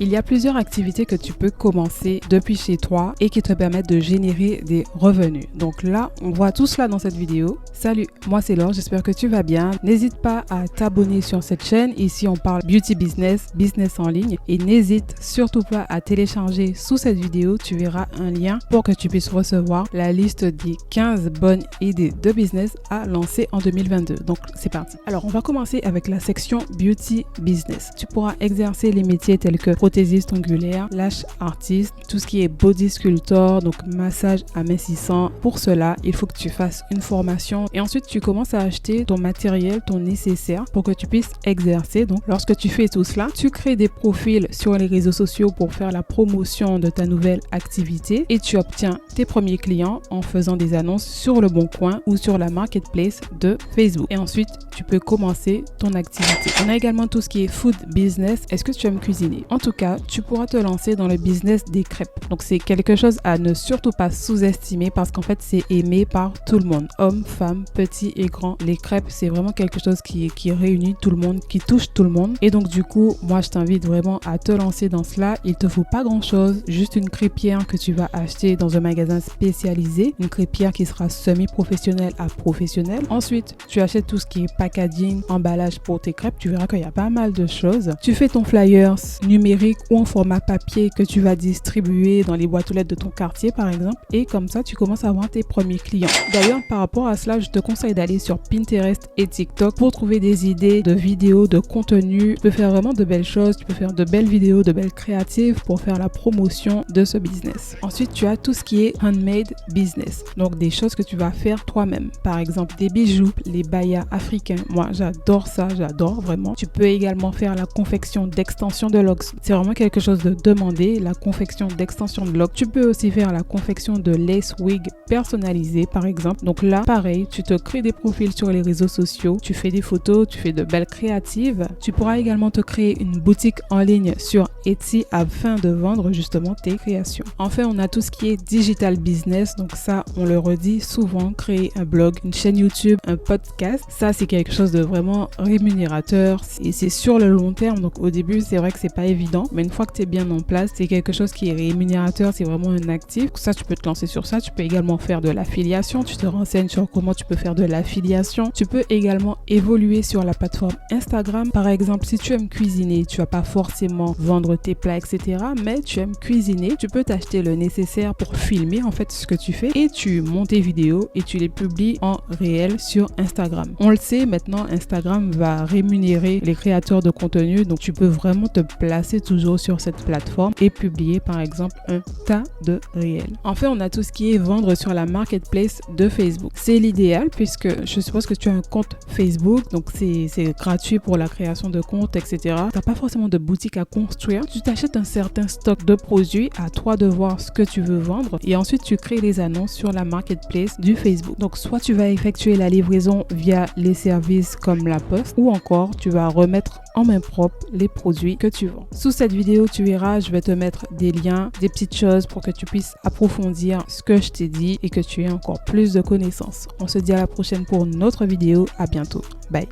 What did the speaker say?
Il y a plusieurs activités que tu peux commencer depuis chez toi et qui te permettent de générer des revenus. Donc là, on voit tout cela dans cette vidéo. Salut, moi c'est Laure, j'espère que tu vas bien. N'hésite pas à t'abonner sur cette chaîne. Ici, on parle beauty business, business en ligne. Et n'hésite surtout pas à télécharger sous cette vidéo. Tu verras un lien pour que tu puisses recevoir la liste des 15 bonnes idées de business à lancer en 2022. Donc, c'est parti. Alors, on va commencer avec la section beauty business. Tu pourras exercer les métiers tels que prothésiste ongulaire, lash artiste, tout ce qui est body sculptor, donc massage amincissant. Pour cela, il faut que tu fasses une formation et ensuite tu commences à acheter ton matériel, ton nécessaire pour que tu puisses exercer. Donc, lorsque tu fais tout cela, tu crées des profils sur les réseaux sociaux pour faire la promotion de ta nouvelle activité et tu obtiens tes premiers clients en faisant des annonces sur le Bon Coin ou sur la marketplace de Facebook. Et ensuite, tu peux commencer ton activité. On a également tout ce qui est food business. Est-ce que tu aimes cuisiner? En tout cas, tu pourras te lancer dans le business des crêpes. Donc, c'est quelque chose à ne surtout pas sous-estimer parce qu'en fait, c'est aimé par tout le monde. Hommes, femmes, petits et grands. Les crêpes, c'est vraiment quelque chose qui réunit tout le monde, qui touche tout le monde. Et donc, du coup, moi, je t'invite vraiment à te lancer dans cela. Il te faut pas grand-chose, juste une crêpière que tu vas acheter dans un magasin spécialisé. Une crêpière qui sera semi-professionnelle à professionnelle. Ensuite, tu achètes tout ce qui est packaging, emballage pour tes crêpes. Tu verras qu'il y a pas mal de choses. Tu fais ton flyers numérique ou en format papier que tu vas distribuer dans les boîtes aux lettres de ton quartier par exemple et comme ça tu commences à avoir tes premiers clients. D'ailleurs par rapport à cela, je te conseille d'aller sur Pinterest et TikTok pour trouver des idées de vidéos, de contenu. Tu peux faire vraiment de belles choses, tu peux faire de belles vidéos, de belles créatives pour faire la promotion de ce business. Ensuite tu as tout ce qui est handmade business, donc des choses que tu vas faire toi-même, par exemple des bijoux, les bayas africains. Moi j'adore ça, j'adore vraiment. Tu peux également faire la confection d'extensions de locks. C'est vraiment quelque chose de demandé, la confection d'extension de locks. Tu peux aussi faire la confection de lace wig personnalisée par exemple. Donc là, pareil, tu te crées des profils sur les réseaux sociaux, tu fais des photos, tu fais de belles créatives. Tu pourras également te créer une boutique en ligne sur Etsy afin de vendre justement tes créations. Enfin, on a tout ce qui est digital business. Donc ça, on le redit souvent, créer un blog, une chaîne YouTube, un podcast. Ça, c'est quelque chose de vraiment rémunérateur et c'est sur le long terme. Donc au début, c'est vrai que c'est pas évident, mais une fois que tu es bien en place, c'est quelque chose qui est rémunérateur, c'est vraiment un actif. Ça, tu peux te lancer sur ça. Tu peux également faire de l'affiliation. Tu te renseignes sur comment tu peux faire de l'affiliation. Tu peux également évoluer sur la plateforme Instagram. Par exemple, si tu aimes cuisiner, tu vas pas forcément vendre tes plats, etc. Mais tu aimes cuisiner, tu peux t'acheter le nécessaire pour filmer en fait ce que tu fais et tu montes tes vidéos et tu les publies en réel sur Instagram. On le sait, maintenant, Instagram va rémunérer les créateurs de contenu. Donc, tu peux vraiment te placer toujours sur cette plateforme et publier par exemple un tas de réels. Enfin, on a tout ce qui est vendre sur la marketplace de Facebook. C'est l'idéal puisque je suppose que tu as un compte Facebook, donc c'est gratuit pour la création de compte, etc. Tu n'as pas forcément de boutique à construire. Tu t'achètes un certain stock de produits, à toi de voir ce que tu veux vendre et ensuite tu crées les annonces sur la marketplace du Facebook. Donc, soit tu vas effectuer la livraison via les services comme la poste ou encore tu vas remettre en main propre les produits que tu vends. Sous cette vidéo, tu verras, je vais te mettre des liens, des petites choses pour que tu puisses approfondir ce que je t'ai dit et que tu aies encore plus de connaissances. On se dit à la prochaine pour une autre vidéo. À bientôt. Bye.